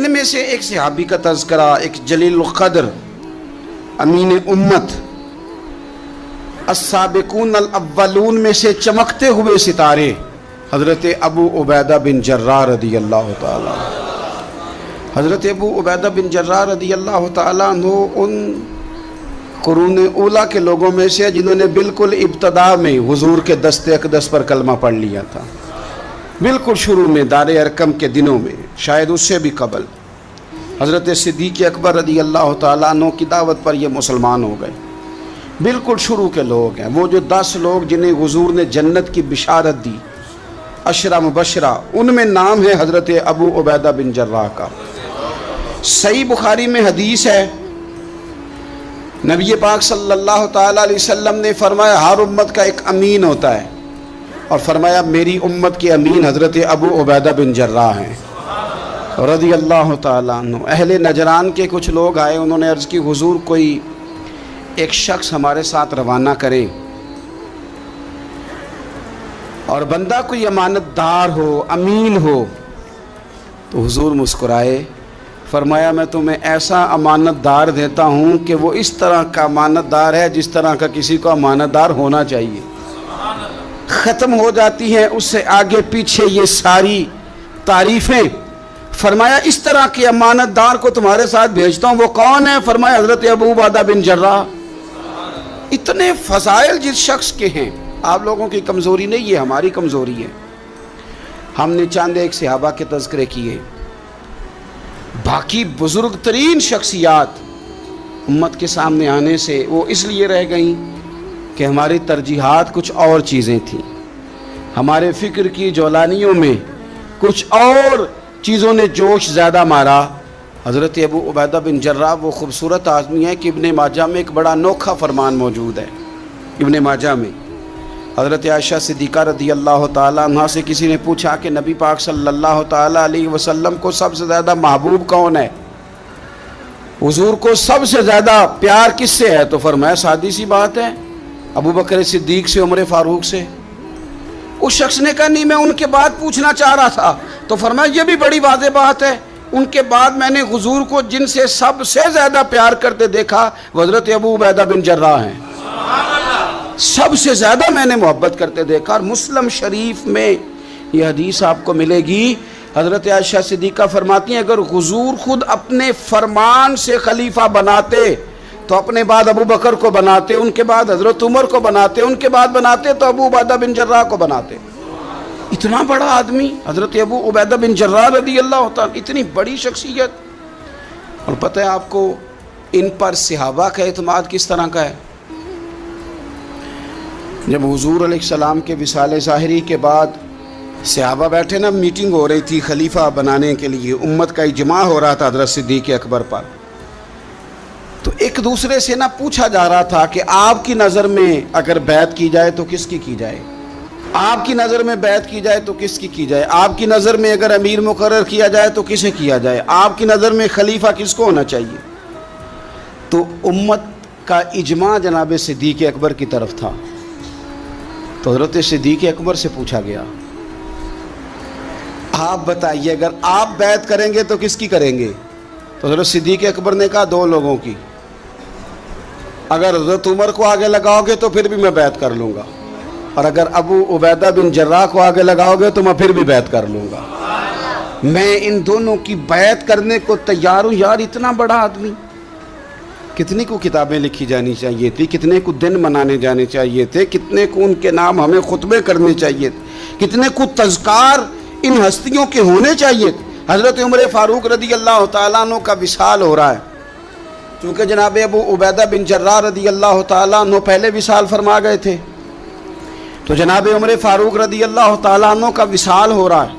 ان میں سے ایک صحابی کا تذکرہ، ایک جلیل القدر امین امت، السابقون الاولون میں سے چمکتے ہوئے ستارے حضرت ابو عبیدہ بن جراح رضی اللہ تعالیٰ۔ حضرت ابو عبیدہ بن جراح رضی اللہ تعالیٰ عنہ ان قرون اولیٰ کے لوگوں میں سے جنہوں نے بالکل ابتدا میں حضور کے دست اقدس پر کلمہ پڑھ لیا تھا، بالکل شروع میں دار ارقم کے دنوں میں، شاید اس سے بھی قبل۔ حضرت صدیق اکبر رضی اللہ تعالیٰ عنہ کی دعوت پر یہ مسلمان ہو گئے، بالکل شروع کے لوگ ہیں، وہ جو 10 لوگ جنہیں حضور نے جنت کی بشارت دی، عشرہ مبشرہ، ان میں نام ہے حضرت ابو عبیدہ بن جراح کا۔ صحیح بخاری میں حدیث ہے، نبی پاک صلی اللہ تعالیٰ علیہ وسلم نے فرمایا ہر امت کا ایک امین ہوتا ہے، اور فرمایا میری امت کے امین حضرت ابو عبیدہ بن جراح ہیں رضی اللہ تعالیٰ عنہ۔ اہل نجران کے کچھ لوگ آئے، انہوں نے عرض کی حضور کوئی ایک شخص ہمارے ساتھ روانہ کرے، اور بندہ کوئی امانت دار ہو، امین ہو۔ تو حضور مسکرائے، فرمایا میں تمہیں ایسا امانت دار دیتا ہوں کہ وہ اس طرح کا امانت دار ہے جس طرح کا کسی کو امانت دار ہونا چاہیے۔ ختم ہو جاتی ہیں اس سے آگے پیچھے یہ ساری تعریفیں۔ فرمایا اس طرح کے امانت دار کو تمہارے ساتھ بھیجتا ہوں، وہ کون ہے؟ فرمایا حضرت ابو عبیدہ بن جراح۔ اتنے فضائل جس شخص کے ہیں، آپ لوگوں کی کمزوری نہیں، یہ ہماری کمزوری ہے۔ ہم نے چاند ایک صحابہ کے تذکرے کیے، باقی بزرگ ترین شخصیات امت کے سامنے آنے سے وہ اس لیے رہ گئیں کہ ہماری ترجیحات کچھ اور چیزیں تھیں، ہمارے فکر کی جولانیوں میں کچھ اور چیزوں نے جوش زیادہ مارا۔ حضرت ابو عبیدہ بن جراح وہ خوبصورت آدمی ہے کہ ابن ماجہ میں ایک بڑا انوکھا فرمان موجود ہے۔ ابن ماجہ میں حضرت عائشہ صدیقہ رضی اللہ تعالیٰ عنہ سے کسی نے پوچھا کہ نبی پاک صلی اللہ تعالیٰ علیہ وسلم کو سب سے زیادہ محبوب کون ہے، حضور کو سب سے زیادہ پیار کس سے ہے؟ تو فرمایا سادی سی بات ہے، ابو بکر صدیق سے، عمر فاروق سے۔ اس شخص نے کہا نہیں، میں ان کے بعد پوچھنا چاہ رہا تھا۔ تو فرمایا یہ بھی بڑی واضح بات ہے، ان کے بعد میں نے حضور کو جن سے سب سے زیادہ پیار کرتے دیکھا وہ حضرت ابو عبیدہ بن جراح ہیں، سب سے زیادہ میں نے محبت کرتے دیکھا۔ اور مسلم شریف میں یہ حدیث آپ کو ملے گی، حضرت عائشہ صدیقہ فرماتی ہیں اگر حضور خود اپنے فرمان سے خلیفہ بناتے تو اپنے بعد ابو بکر کو بناتے، ان کے بعد حضرت عمر کو بناتے، ان کے بعد بناتے تو ابو عبیدہ بن جراح کو بناتے۔ اتنا بڑا آدمی حضرت ابو عبیدہ بن جراح رضی اللہ تعالیٰ، اتنی بڑی شخصیت۔ اور پتہ ہے آپ کو ان پر صحابہ کا اعتماد کس طرح کا ہے؟ جب حضور علیہ السلام کے وصال ظاہری کے بعد صحابہ بیٹھے نا، میٹنگ ہو رہی تھی خلیفہ بنانے کے لیے، امت کا اجماع ہو رہا تھا حضرت صدیق اکبر پر، تو ایک دوسرے سے نہ پوچھا جا رہا تھا کہ آپ کی نظر میں اگر بیعت کی جائے تو کس کی کی جائے، آپ کی نظر میں بیعت کی جائے تو کس کی کی جائے، آپ کی نظر میں اگر امیر مقرر کیا جائے تو کسے کیا جائے، آپ کی نظر میں خلیفہ کس کو ہونا چاہیے؟ تو امت کا اجماع جناب صدیق اکبر کی طرف تھا۔ تو حضرت صدیق اکبر سے پوچھا گیا آپ بتائیے اگر آپ بیعت کریں گے تو کس کی کریں گے؟ تو حضرت صدیق اکبر نے کہا 2 لوگوں کی، اگر حضرت عمر کو آگے لگاؤ گے تو پھر بھی میں بیعت کر لوں گا، اور اگر ابو عبیدہ بن جراح کو آگے لگاؤ گے تو میں پھر بھی بیعت کر لوں گا۔ میں ان دونوں کی بیعت کرنے کو تیار ہوں۔ یار اتنا بڑا آدمی، کتنی کو کتابیں لکھی جانی چاہیے تھی، کتنے کو دن منانے جانے چاہیے تھے، کتنے کو ان کے نام ہمیں خطبے کرنے چاہیے تھے، کتنے کو تذکار ان ہستیوں کے ہونے چاہیے تھے۔ حضرت عمر فاروق رضی اللہ تعالیٰ عنہ کا وصال ہو رہا ہے، چونکہ جناب ابو عبیدہ بن جراح رضی اللہ تعالیٰ عنہ پہلے وصال فرما گئے تھے، تو جناب عمر فاروق رضی اللہ تعالیٰ عنہ کا وصال ہو رہا ہے۔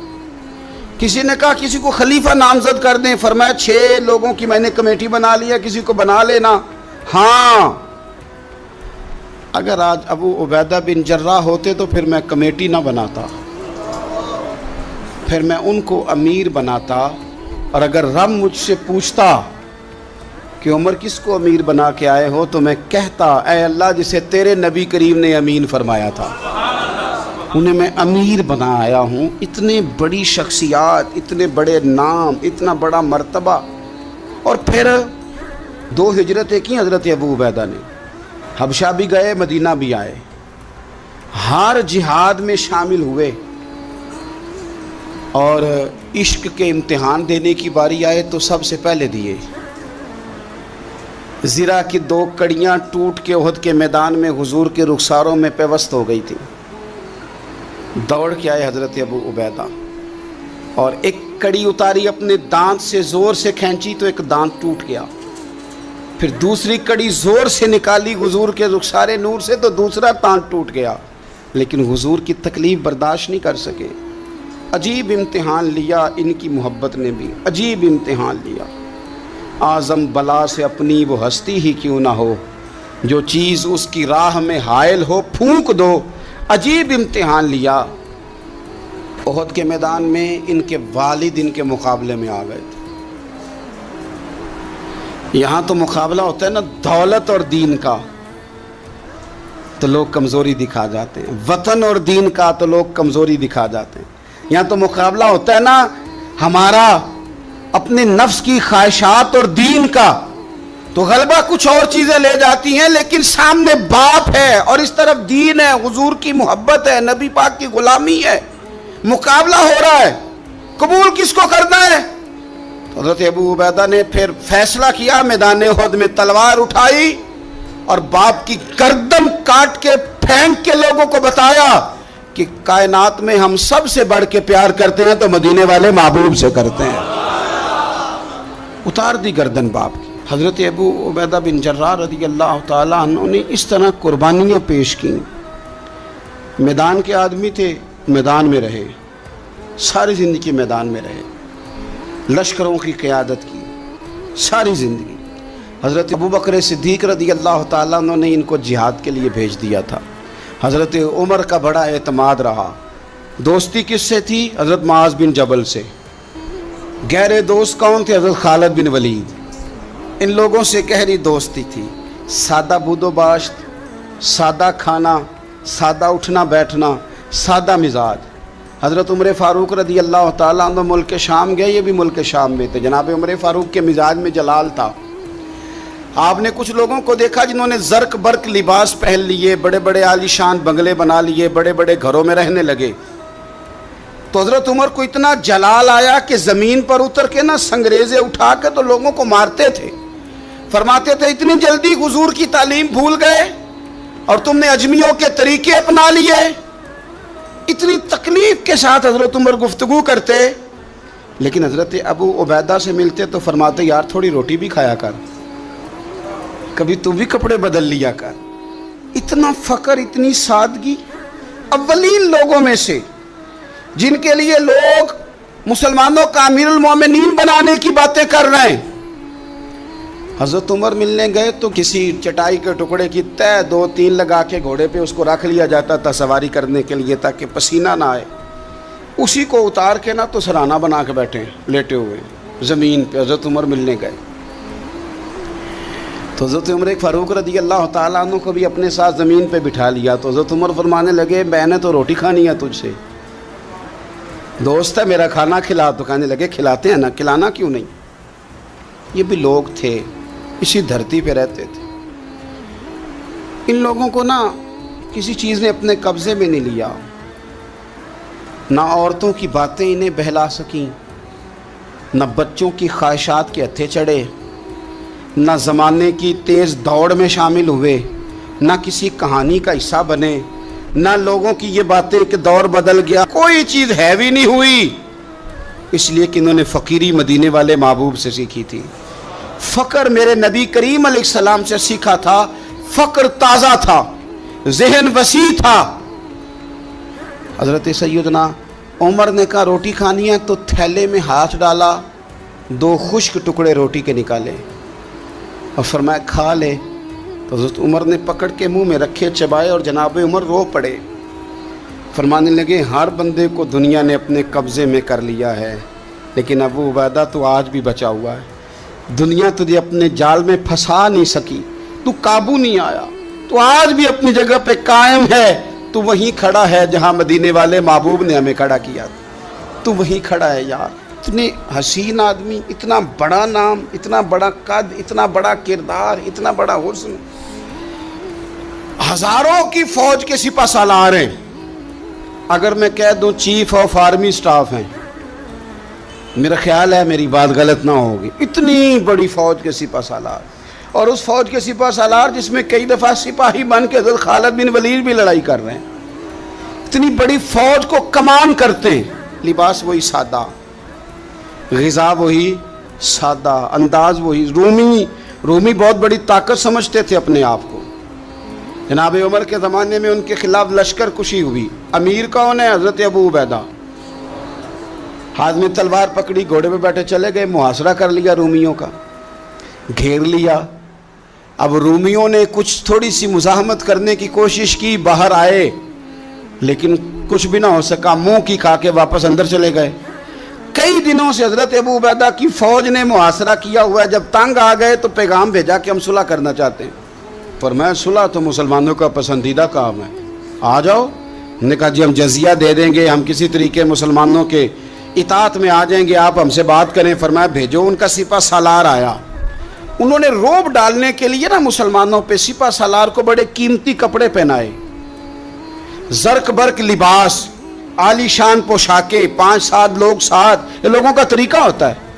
کسی نے کہا کسی کو خلیفہ نامزد کر دیں، فرمایا 6 لوگوں کی میں نے کمیٹی بنا لی ہے، کسی کو بنا لینا۔ ہاں اگر آج ابو عبیدہ بن جراح ہوتے تو پھر میں کمیٹی نہ بناتا، پھر میں ان کو امیر بناتا، اور اگر رب مجھ سے پوچھتا کہ عمر کس کو امیر بنا کے آئے ہو تو میں کہتا اے اللہ جسے تیرے نبی کریم نے امین فرمایا تھا۔ انہیں میں امیر بنایا ہوں. اتنے بڑی شخصیات، اتنے بڑے نام، اتنا بڑا مرتبہ. اور پھر 2 ہجرتیں کی حضرت ابو عبیدہ نے. حبشہ بھی گئے، مدینہ بھی آئے، ہر جہاد میں شامل ہوئے. اور عشق کے امتحان دینے کی باری آئے تو سب سے پہلے دیے. زرہ کی 2 کڑیاں ٹوٹ کے احد کے میدان میں حضور کے رخساروں میں پیوست ہو گئی تھی. دوڑ کے آئے حضرت ابو عبیدہ اور ایک کڑی اتاری، اپنے دانت سے زور سے کھینچی تو ایک دانت ٹوٹ گیا. پھر دوسری کڑی زور سے نکالی حضور کے رخسار نور سے تو دوسرا دانت ٹوٹ گیا. لیکن حضور کی تکلیف برداشت نہیں کر سکے. عجیب امتحان لیا ان کی محبت نے بھی، عجیب امتحان لیا. اعظم بلا سے اپنی وہ ہستی ہی کیوں نہ ہو، جو چیز اس کی راہ میں حائل ہو پھونک دو. عجیب امتحان لیا. احد کے میدان میں ان کے والد ان کے مقابلے میں آ گئے تھے. یہاں تو مقابلہ ہوتا ہے نا دولت اور دین کا، تو لوگ کمزوری دکھا جاتے ہیں. وطن اور دین کا تو لوگ کمزوری دکھا جاتے ہیں. یہاں تو مقابلہ ہوتا ہے نا ہمارا اپنے نفس کی خواہشات اور دین کا، تو غلبہ کچھ اور چیزیں لے جاتی ہیں، لیکن سامنے باپ ہے اور اس طرف دین ہے، حضور کی محبت ہے، نبی پاک کی غلامی ہے. مقابلہ ہو رہا ہے، قبول کس کو کرنا ہے؟ تو حضرت ابو عبیدہ نے پھر فیصلہ کیا، میدان احد میں تلوار اٹھائی اور باپ کی گردن کاٹ کے پھینک کے لوگوں کو بتایا کہ کائنات میں ہم سب سے بڑھ کے پیار کرتے ہیں تو مدینے والے محبوب سے کرتے ہیں. اتار دی گردن باپ کی. حضرت ابو عبیدہ بن جراح رضی اللہ تعالیٰ عنہ نے اس طرح قربانیاں پیش کی. میدان کے آدمی تھے، میدان میں رہے، ساری زندگی میدان میں رہے، لشکروں کی قیادت کی ساری زندگی. حضرت ابوبکر صدیق رضی اللہ تعالیٰ عنہ نے ان کو جہاد کے لیے بھیج دیا تھا. حضرت عمر کا بڑا اعتماد رہا. دوستی کس سے تھی؟ حضرت معاذ بن جبل سے. گہرے دوست کون تھے؟ حضرت خالد بن ولید. ان لوگوں سے گہری دوستی تھی. سادہ بود و باشت، سادہ کھانا، سادہ اٹھنا بیٹھنا، سادہ مزاج. حضرت عمر فاروق رضی اللہ تعالیٰ عنہ ملک شام گئے، یہ بھی ملک شام میں تھے. جناب عمر فاروق کے مزاج میں جلال تھا. آپ نے کچھ لوگوں کو دیکھا جنہوں نے زرق برق لباس پہن لیے، بڑے بڑے عالی شان بنگلے بنا لیے، بڑے بڑے گھروں میں رہنے لگے. تو حضرت عمر کو اتنا جلال آیا کہ زمین پر اتر کے نا سنگریزے اٹھا کے تو لوگوں کو مارتے تھے. فرماتے تھے اتنی جلدی حضور کی تعلیم بھول گئے اور تم نے اجمیوں کے طریقے اپنا لیے. اتنی تکلیف کے ساتھ حضرت عمر گفتگو کرتے، لیکن حضرت ابو عبیدہ سے ملتے تو فرماتے یار تھوڑی روٹی بھی کھایا کر، کبھی تم بھی کپڑے بدل لیا کر. اتنا فقر، اتنی سادگی. اولین لوگوں میں سے جن کے لیے لوگ مسلمانوں کا امیر المومنین بنانے کی باتیں کر رہے ہیں. حضرت عمر ملنے گئے تو کسی چٹائی کے ٹکڑے کی تہ 2-3 لگا کے گھوڑے پہ اس کو رکھ لیا جاتا تھا سواری کرنے کے لیے تاکہ پسینہ نہ آئے. اسی کو اتار کے نا تو سرانہ بنا کے بیٹھے لیٹے ہوئے زمین پہ. حضرت عمر ملنے گئے تو حضرت عمر فاروق رضی اللہ تعالیٰ عنہ کو بھی اپنے ساتھ زمین پہ بٹھا لیا. تو حضرت عمر فرمانے لگے میں نے تو روٹی کھانی ہے تجھ سے، دوست ہے میرا، کھانا کھلا. تو کہنے لگے کھلاتے ہیں نا، کھلانا کیوں نہیں. یہ بھی لوگ تھے، اسی دھرتی پہ رہتے تھے. ان لوگوں کو نا کسی چیز نے اپنے قبضے میں نہیں لیا. نہ عورتوں کی باتیں انہیں بہلا سکیں، نہ بچوں کی خواہشات کے ہتھے چڑھے، نہ زمانے کی تیز دوڑ میں شامل ہوئے، نہ کسی کہانی کا حصہ بنے، نہ لوگوں کی یہ باتیں کہ دور بدل گیا. کوئی چیز ہیوی نہیں ہوئی، اس لیے کہ انہوں نے فقیری مدینے والے محبوب سے سیکھی تھی. فقر میرے نبی کریم علیہ السلام سے سیکھا تھا. فقر تازہ تھا، ذہن وسیع تھا. حضرت سیدنا عمر نے کہا روٹی کھانی ہے تو تھیلے میں ہاتھ ڈالا، 2 خشک ٹکڑے روٹی کے نکالے اور فرمایا کھا لے. تو حضرت عمر نے پکڑ کے منہ میں رکھے، چبائے اور جناب عمر رو پڑے. فرمانے لگے ہر بندے کو دنیا نے اپنے قبضے میں کر لیا ہے، لیکن ابو عبیدہ تو آج بھی بچا ہوا ہے. دنیا تجھے اپنے جال میں پھنسا نہیں سکی، تو قابو نہیں آیا، تو آج بھی اپنی جگہ پہ قائم ہے. تو وہیں کھڑا ہے جہاں مدینے والے محبوب نے ہمیں کھڑا کیا، تو وہیں کھڑا ہے یار۔ اتنے حسین آدمی، اتنا بڑا نام، اتنا بڑا قد، اتنا بڑا کردار، اتنا بڑا حسن، ہزاروں کی فوج کے سپہ سالار ہیں، اگر میں کہہ دوں چیف آف آرمی سٹاف ہیں، میرا خیال ہے میری بات غلط نہ ہوگی، اتنی بڑی فوج کے سپہ سالار، اور اس فوج کے سپہ سالار جس میں کئی دفعہ سپاہی بن کے حضرت خالد بن ولید بھی لڑائی کر رہے ہیں، اتنی بڑی فوج کو کمان کرتے ہیں، لباس وہی سادہ، غذا وہی سادہ، انداز وہی۔ رومی بہت بڑی طاقت سمجھتے تھے اپنے آپ کو۔ جناب عمر کے زمانے میں ان کے خلاف لشکر کشی ہوئی، امیر کون ہے؟ حضرت ابو عبیدہ، ہاتھ میں تلوار پکڑی، گھوڑے پہ بیٹھے چلے گئے، محاصرہ کر لیا رومیوں کا، گھیر لیا۔ اب رومیوں نے کچھ تھوڑی سی مزاحمت کرنے کی کوشش کی، باہر آئے لیکن کچھ بھی نہ ہو سکا، منہ کی کھا کے واپس اندر چلے گئے۔ کئی دنوں سے حضرت ابو عبیدہ کی فوج نے محاصرہ کیا ہوا ہے، جب تنگ آ گئے تو پیغام بھیجا کہ ہم صلح کرنا چاہتے ہیں۔ فرمایا صلح تو مسلمانوں کا پسندیدہ کام ہے، آ جاؤ۔ نے کہا جی ہم جزیہ دے دیں گے، ہم کسی طریقے مسلمانوں کے اطاعت میں آ جائیں گے، آپ ہم سے بات کریں۔ فرمایا بھیجو۔ ان کا سپہ سالار آیا، انہوں نے روب ڈالنے کے لیے نا مسلمانوں پہ سپہ سالار کو بڑے قیمتی کپڑے پہنائے، زرق برق لباس، عالی شان پوشاکیں، 5-7 لوگ ساتھ، یہ لوگوں کا طریقہ ہوتا ہے۔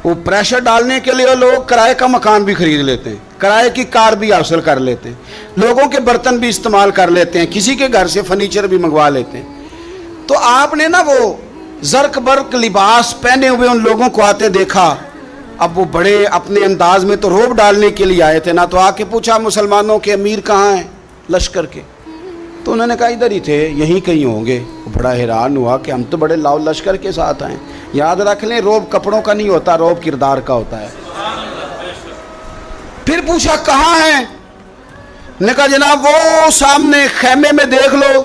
وہ پریشر ڈالنے کے لیے لوگ کرائے کا مکان بھی خرید لیتے ہیں، کرائے کی کار بھی حاصل کر لیتے ہیں، لوگوں کے برتن بھی استعمال کر لیتے ہیں، کسی کے گھر سے فرنیچر بھی منگوا لیتے ہیں۔ تو آپ نے نا وہ زرق برق لباس پہنے ہوئے ان لوگوں کو آتے دیکھا۔ اب وہ بڑے اپنے انداز میں تو روب ڈالنے کے لیے آئے تھے نا، تو آ کے پوچھا مسلمانوں کے امیر کہاں ہیں لشکر کے؟ تو انہوں نے کہا ادھر ہی تھے، یہیں کہیں ہوں گے۔ وہ بڑا حیران ہوا کہ ہم تو بڑے لاؤ لشکر کے ساتھ آئے۔ یاد رکھ لیں روب کپڑوں کا نہیں ہوتا، روب کردار کا ہوتا ہے۔ پھر پوچھا کہاں ہیں؟ نے کہا جناب وہ سامنے خیمے میں دیکھ لو۔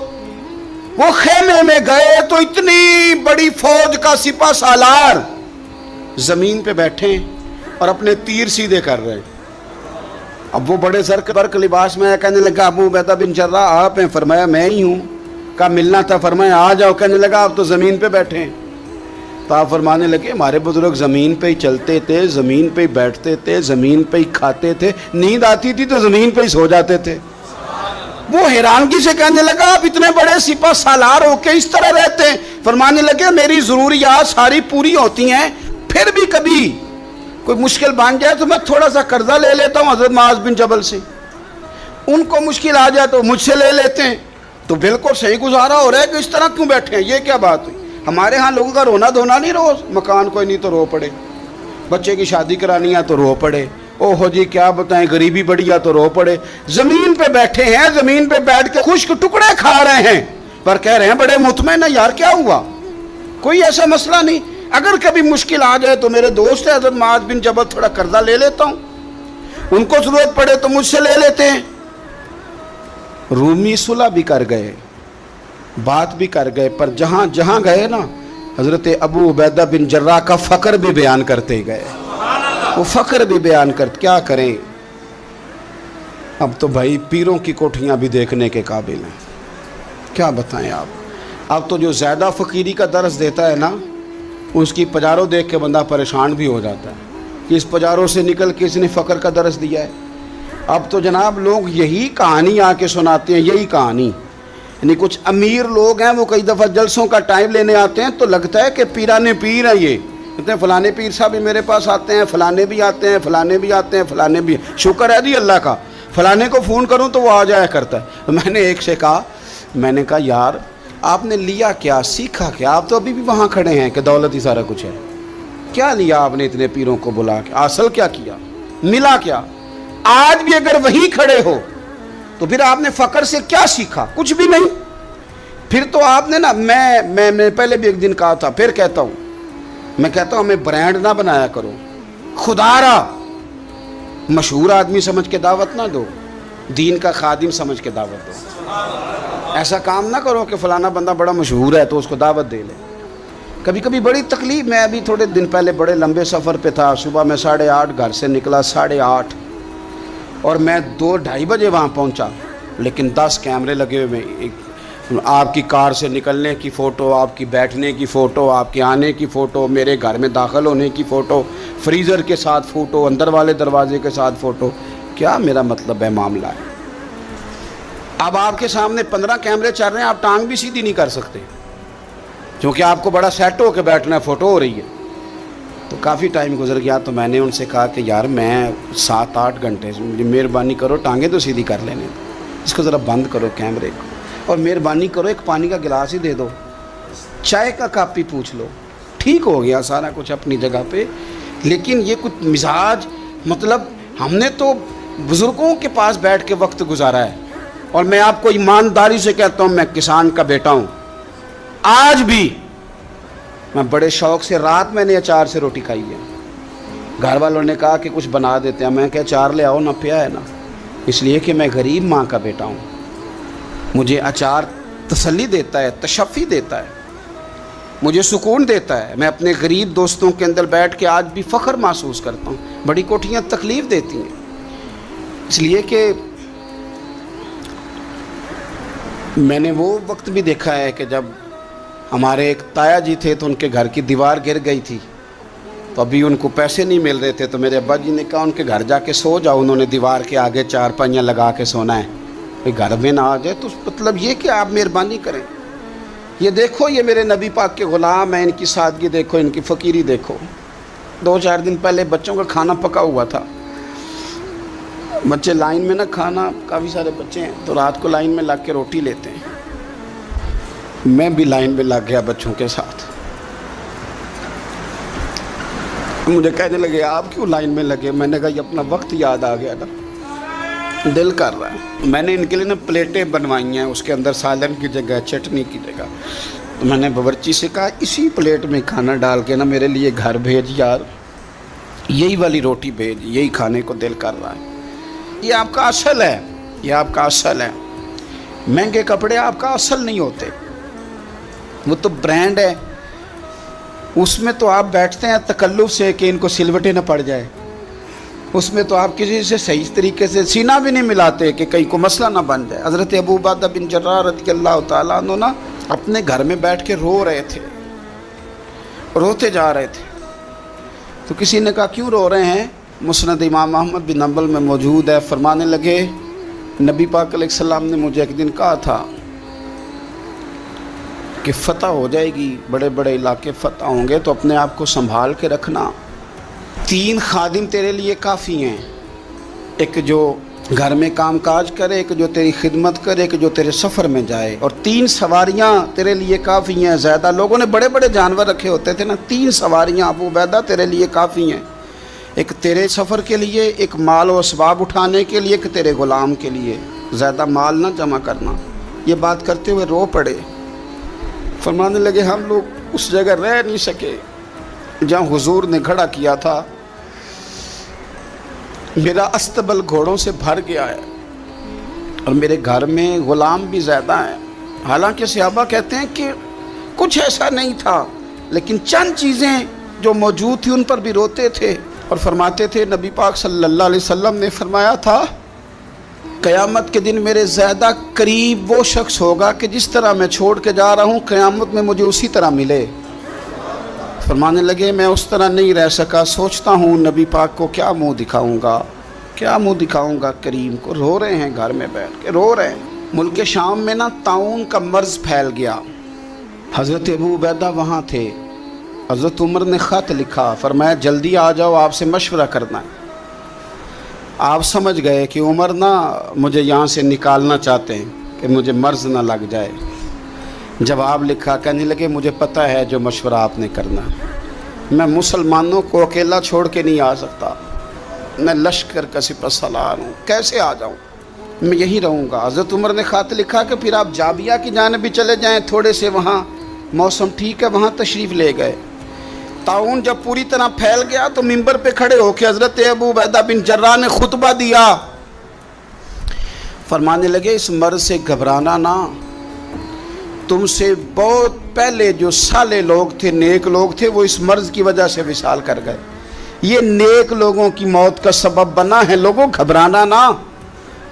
وہ خیمے میں گئے تو اتنی بڑی فوج کا سپہ سالار زمین پہ بیٹھے اور اپنے تیر سیدھے کر رہے ہیں۔ اب وہ بڑے زرق برق لباس میں کہنے لگا ابو عبیدہ بن جراح آپ ہیں؟ فرمایا میں ہی ہوں۔ کہا ملنا تھا؟ فرمایا آ جاؤ۔ کہنے لگا آپ تو زمین پہ بیٹھے ہیں۔ تو آپ فرمانے لگے ہمارے بزرگ زمین پہ ہی چلتے تھے، زمین پہ ہی بیٹھتے تھے، زمین پہ ہی کھاتے تھے، نیند آتی تھی تو زمین پہ ہی سو جاتے تھے۔ وہ حیرانگی سے کہنے لگا آپ اتنے بڑے سپہ سالار ہو کے اس طرح رہتے ہیں؟ فرمانے لگے میری ضروریات ساری پوری ہوتی ہیں، پھر بھی کبھی کوئی مشکل بن جائے تو میں تھوڑا سا قرضہ لے لیتا ہوں حضرت معاذ بن جبل سے، ان کو مشکل آ جائے تو مجھ سے لے لیتے ہیں۔ تو بالکل صحیح گزارا ہو رہا ہے کہ اس طرح کیوں بیٹھے ہیں، یہ کیا بات ہوئی؟ ہمارے ہاں لوگوں کا رونا دھونا نہیں، روز مکان کوئی نہیں تو رو پڑے، بچے کی شادی کرانی ہے تو رو پڑے، او ہو جی کیا بتائیں غریبی بڑی ہے تو رو پڑے۔ زمین پہ بیٹھے ہیں، زمین پہ بیٹھ کے خشک ٹکڑے کھا رہے ہیں، پر کہہ رہے ہیں بڑے مطمئن ہیں یار کیا ہوا، کوئی ایسا مسئلہ نہیں، اگر کبھی مشکل آ جائے تو میرے دوست ہے حضرت معاذ بن جبل تھوڑا قرضہ لے لیتا ہوں، ان کو ضرورت پڑے تو مجھ سے لے لیتے ہیں۔ رومی صلح بھی کر گئے، بات بھی کر گئے، پر جہاں جہاں گئے نا حضرت ابو عبیدہ بن جراح کا فقر بھی بیان کرتے گئے، وہ فقر بھی بیان کرتے، کیا کریں اب تو بھائی پیروں کی کوٹھیاں بھی دیکھنے کے قابل ہیں، کیا بتائیں آپ۔ اب تو جو زیادہ فقیری کا درس دیتا ہے نا اس کی پجاروں دیکھ کے بندہ پریشان بھی ہو جاتا ہے کہ اس پجاروں سے نکل کے اس نے فقر کا درس دیا ہے۔ اب تو جناب لوگ یہی کہانی آ کے سناتے ہیں، یہی کہانی، یعنی کچھ امیر لوگ ہیں وہ کئی دفعہ جلسوں کا ٹائم لینے آتے ہیں تو لگتا ہے کہ پیرانے پیر ہیں، یہ کہتے ہیں فلانے پیر صاحب بھی میرے پاس آتے ہیں، فلانے بھی آتے ہیں، فلانے بھی آتے ہیں، فلانے بھی، شکر ہے جی اللہ کا، فلانے کو فون کروں تو وہ آ جایا کرتا ہے۔ میں نے ایک سے کہا، میں نے کہا یار آپ نے لیا کیا، سیکھا کیا؟ آپ تو ابھی بھی وہاں کھڑے ہیں کہ دولت ہی سارا کچھ ہے، کیا لیا آپ نے اتنے پیروں کو بلا کے، حاصل کیا کیا، ملا کیا؟ آج بھی اگر وہیں کھڑے ہو تو پھر آپ نے فقر سے کیا سیکھا؟ کچھ بھی نہیں۔ پھر تو آپ نے نا میں پہلے بھی ایک دن کہا تھا، پھر کہتا ہوں، میں کہتا ہوں ہمیں برانڈ نہ بنایا کرو، خدا را مشہور آدمی سمجھ کے دعوت نہ دو، دین کا خادم سمجھ کے دعوت دو۔ ایسا کام نہ کرو کہ فلانا بندہ بڑا مشہور ہے تو اس کو دعوت دے لے۔ کبھی کبھی بڑی تکلیف، میں ابھی تھوڑے دن پہلے بڑے لمبے سفر پہ تھا، صبح میں 8:30 گھر سے نکلا، 8:30 اور میں 2-2:30 بجے وہاں پہنچا، لیکن 10 کیمرے لگے ہوئے، آپ کی کار سے نکلنے کی فوٹو، آپ کی بیٹھنے کی فوٹو، آپ کے آنے کی فوٹو، میرے گھر میں داخل ہونے کی فوٹو، فریزر کے ساتھ فوٹو، اندر والے دروازے کے ساتھ فوٹو. کیا میرا مطلب ہے معاملہ ہے. اب آپ کے سامنے 15 کیمرے چل رہے ہیں، آپ ٹانگ بھی سیدھی نہیں کر سکتے کیونکہ آپ کو بڑا سیٹ ہو کے بیٹھنا ہے، فوٹو ہو رہی ہے. تو کافی ٹائم گزر گیا تو میں نے ان سے کہا کہ یار میں 7-8 گھنٹے سے، مجھے مہربانی کرو ٹانگیں تو سیدھی کر لینے، اس کو ذرا بند کرو کیمرے کو، اور مہربانی کرو ایک پانی کا گلاس ہی دے دو، چائے کا کپ ہی پوچھ لو. ٹھیک ہو گیا سارا کچھ اپنی جگہ پہ. لیکن یہ کچھ مزاج، مطلب ہم نے تو بزرگوں کے پاس بیٹھ کے وقت گزارا ہے. اور میں آپ کو ایمانداری سے کہتا ہوں، میں کسان کا بیٹا ہوں. آج بھی میں بڑے شوق سے، رات میں نے اچار سے روٹی کھائی ہے. گھر والوں نے کہا کہ کچھ بنا دیتے ہیں، میں کہ اچار لے آؤ نہ، پیا ہے نا. اس لیے کہ میں غریب ماں کا بیٹا ہوں. مجھے اچار تسلی دیتا ہے، تشفی دیتا ہے، مجھے سکون دیتا ہے. میں اپنے غریب دوستوں کے اندر بیٹھ کے آج بھی فخر محسوس کرتا ہوں. بڑی کوٹھیاں تکلیف دیتی ہیں، اس لیے کہ میں نے وہ وقت بھی دیکھا ہے کہ جب ہمارے ایک تایا جی تھے تو ان کے گھر کی دیوار گر گئی تھی، تو ابھی ان کو پیسے نہیں مل رہے تھے، تو میرے ابا جی نے کہا ان کے گھر جا کے سو جاؤ. انہوں نے دیوار کے آگے 4 پائیاں لگا کے سونا ہے، کوئی گھر میں نہ آ جائے. تو مطلب یہ کہ آپ مہربانی کریں. یہ دیکھو، یہ میرے نبی پاک کے غلام ہیں، ان کی سادگی دیکھو، ان کی فقیری دیکھو. 2-4 دن پہلے بچوں کا کھانا پکا ہوا تھا، بچے لائن میں نہ، کھانا کافی سارے بچے ہیں تو رات کو لائن میں لگ کے روٹی لیتے ہیں. میں بھی لائن میں لگ گیا بچوں کے ساتھ. مجھے کہنے لگے آپ کیوں لائن میں لگے؟ میں نے کہا یہ اپنا وقت یاد آ گیا نا، دل کر رہا ہے. میں نے ان کے لیے نا پلیٹیں بنوائی ہیں، اس کے اندر سالن کی جگہ چٹنی کی جگہ. تو میں نے باورچی سے کہا اسی پلیٹ میں کھانا ڈال کے نا میرے لیے گھر بھیج یار، یہی والی روٹی بھیج، یہی کھانے کو دل کر رہا ہے. یہ آپ کا اصل ہے، یہ آپ کا اصل ہے. مہنگے کپڑے آپ کا اصل نہیں ہوتے، وہ تو برانڈ ہے. اس میں تو آپ بیٹھتے ہیں تکلف سے کہ ان کو سلوٹیں نہ پڑ جائے. اس میں تو آپ کسی سے صحیح طریقے سے سینہ بھی نہیں ملاتے کہ کہیں کو مسئلہ نہ بن جائے. حضرت ابو عبیدہ بن جراح رضی اللہ تعالیٰ عنہ نا اپنے گھر میں بیٹھ کے رو رہے تھے، روتے جا رہے تھے. تو کسی نے کہا کیوں رو رہے ہیں؟ مسند امام احمد بن حنبل میں موجود ہے. فرمانے لگے نبی پاک علیہ السلام نے مجھے ایک دن کہا تھا کہ فتح ہو جائے گی، بڑے بڑے علاقے فتح ہوں گے، تو اپنے آپ کو سنبھال کے رکھنا. 3 خادم تیرے لیے کافی ہیں، ایک جو گھر میں کام کاج کرے، ایک جو تیری خدمت کرے، ایک جو تیرے سفر میں جائے، اور 3 سواریاں تیرے لیے کافی ہیں. زیادہ لوگوں نے بڑے بڑے جانور رکھے ہوتے تھے نا، 3 سواریاں ابو عبیدہ تیرے لیے کافی ہیں. ایک تیرے سفر کے لیے، ایک مال و اسباب اٹھانے کے لیے، ایک تیرے غلام کے لیے. زیادہ مال نہ جمع کرنا. یہ بات کرتے ہوئے رو پڑے. فرمانے لگے ہم لوگ اس جگہ رہ نہیں سکے جہاں حضور نے کھڑا کیا تھا. میرا استبل گھوڑوں سے بھر گیا ہے اور میرے گھر میں غلام بھی زیادہ ہیں. حالانکہ صحابہ کہتے ہیں کہ کچھ ایسا نہیں تھا، لیکن چند چیزیں جو موجود تھی ان پر بھی روتے تھے. اور فرماتے تھے نبی پاک صلی اللہ علیہ وسلم نے فرمایا تھا قیامت کے دن میرے زیادہ قریب وہ شخص ہوگا کہ جس طرح میں چھوڑ کے جا رہا ہوں قیامت میں مجھے اسی طرح ملے. فرمانے لگے میں اس طرح نہیں رہ سکا، سوچتا ہوں نبی پاک کو کیا منہ دکھاؤں گا، کیا منہ دکھاؤں گا کریم کو. رو رہے ہیں گھر میں بیٹھ کے، رو رہے ہیں. ملک شام میں نا طاعون کا مرض پھیل گیا. حضرت ابو عبیدہ وہاں تھے. حضرت عمر نے خط لکھا، فرمایا جلدی آ جاؤ، آپ سے مشورہ کرنا ہے. آپ سمجھ گئے کہ عمر نا مجھے یہاں سے نکالنا چاہتے ہیں کہ مجھے مرض نہ لگ جائے. جواب لکھا، کہنے لگے مجھے پتہ ہے جو مشورہ آپ نے کرنا، میں مسلمانوں کو اکیلا چھوڑ کے نہیں آ سکتا، میں لشکر کا سپہ سالار ہوں، کیسے آ جاؤں، میں یہی رہوں گا. حضرت عمر نے خط لکھا کہ پھر آپ جابیہ کی جانب بھی چلے جائیں، تھوڑے سے وہاں موسم ٹھیک ہے، وہاں تشریف لے گئے. طاعون جب پوری طرح پھیل گیا تو منبر پہ کھڑے ہو کے حضرت ابو عبیدہ بن جراح نے خطبہ دیا. فرمانے لگے اس مرض سے گھبرانا نہ، تم سے بہت پہلے جو صالح لوگ تھے، نیک لوگ تھے، وہ اس مرض کی وجہ سے وصال کر گئے. یہ نیک لوگوں کی موت کا سبب بنا ہے، لوگوں گھبرانا نہ.